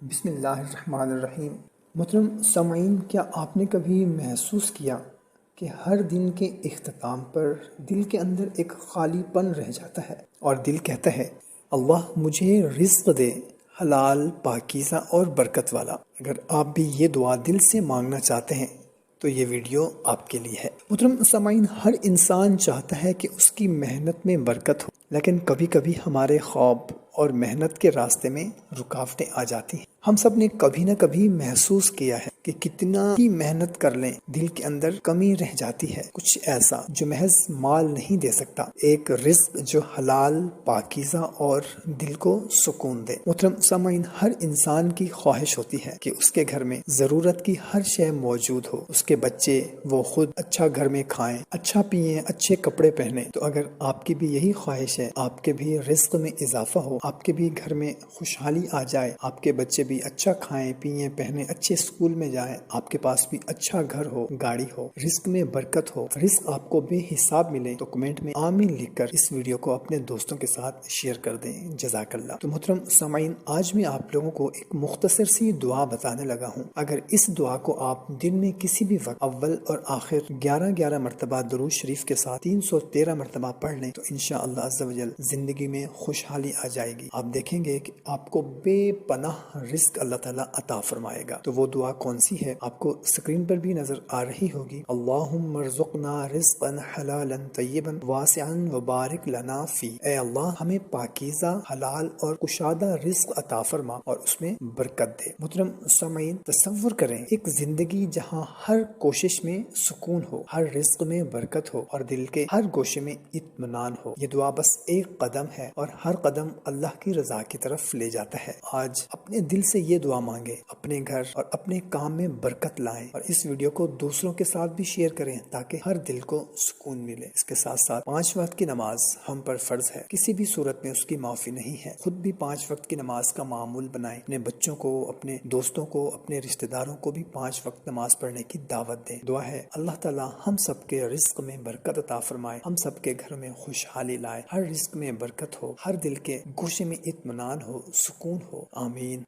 بسم اللہ الرحمن الرحیم۔ محترم سامعین، کیا آپ نے کبھی محسوس کیا کہ ہر دن کے اختتام پر دل کے اندر ایک خالی پن رہ جاتا ہے اور دل کہتا ہے اللہ مجھے رزق دے، حلال، پاکیزہ اور برکت والا۔ اگر آپ بھی یہ دعا دل سے مانگنا چاہتے ہیں تو یہ ویڈیو آپ کے لیے ہے۔ محترم سامعین، ہر انسان چاہتا ہے کہ اس کی محنت میں برکت ہو، لیکن کبھی کبھی ہمارے خواب اور محنت کے راستے میں رکاوٹیں آ جاتی ہیں۔ ہم سب نے کبھی نہ کبھی محسوس کیا ہے کہ کتنا ہی محنت کر لیں دل کے اندر کمی رہ جاتی ہے، کچھ ایسا جو محض مال نہیں دے سکتا، ایک رزق جو حلال، پاکیزہ اور دل کو سکون دے۔ محترم سامعین، ہر انسان کی خواہش ہوتی ہے کہ اس کے گھر میں ضرورت کی ہر شے موجود ہو، اس کے بچے وہ خود اچھا گھر میں کھائیں، اچھا پئیں، اچھے کپڑے پہنیں۔ تو اگر آپ کی بھی یہی خواہش ہے، آپ کے بھی رزق میں اضافہ ہو، آپ کے بھی گھر میں خوشحالی آ جائے، آپ کے بچے بھی اچھا کھائیں پئیں پہنیں، اچھے اسکول میں جائیں، آپ کے پاس بھی اچھا گھر ہو، گاڑی ہو، رزق میں برکت ہو، رزق آپ کو بے حساب ملے، تو کمنٹ میں آمین لکھ کر اس ویڈیو کو اپنے دوستوں کے ساتھ شیئر کر دیں۔ جزاک اللہ۔ تو محترم سامعین، آج میں آپ لوگوں کو ایک مختصر سی دعا بتانے لگا ہوں۔ اگر اس دعا کو آپ دن میں کسی بھی وقت اول اور آخر 11 مرتبہ درود شریف کے ساتھ 313 مرتبہ پڑھ لیں تو انشاءاللہ عز و جل زندگی میں خوشحالی آ جائے گی۔ آپ دیکھیں گے کہ آپ کو بے پناہ رزق اللہ تعالیٰ عطا فرمائے گا۔ تو وہ دعا کون سی ہے آپ کو اسکرین پر بھی نظر آ رہی ہوگی۔ اللہم ارزقنا رزقا حلالا طیبا واسعا وبارک لنا فی۔ اے اللہ ہمیں پاکیزہ، حلال اور کشادہ رزق عطا فرما اور اس میں برکت دے۔ محترم سامعین، تصور کریں ایک زندگی جہاں ہر کوشش میں سکون ہو، ہر رزق میں برکت ہو اور دل کے ہر گوشے میں اطمینان ہو۔ یہ دعا بس ایک قدم ہے اور ہر قدم اللہ کی رضا کی طرف لے جاتا ہے۔ آج اپنے دل سے یہ دعا مانگے، اپنے گھر اور اپنے کام میں برکت لائیں اور اس ویڈیو کو دوسروں کے ساتھ بھی شیئر کریں تاکہ ہر دل کو سکون ملے۔ اس کے ساتھ ساتھ 5 وقت کی نماز ہم پر فرض ہے، کسی بھی صورت میں اس کی معافی نہیں ہے۔ خود بھی 5 وقت کی نماز کا معمول بنائیں، اپنے بچوں کو، اپنے دوستوں کو، اپنے رشتہ داروں کو بھی 5 وقت نماز پڑھنے کی دعوت دیں۔ دعا ہے اللہ تعالی ہم سب کے رزق میں برکت عطا فرمائے، ہم سب کے گھر میں خوشحالی لائے، ہر رزق میں برکت ہو، ہر دل کے گوشے میں اطمینان ہو، سکون ہو۔ آمین۔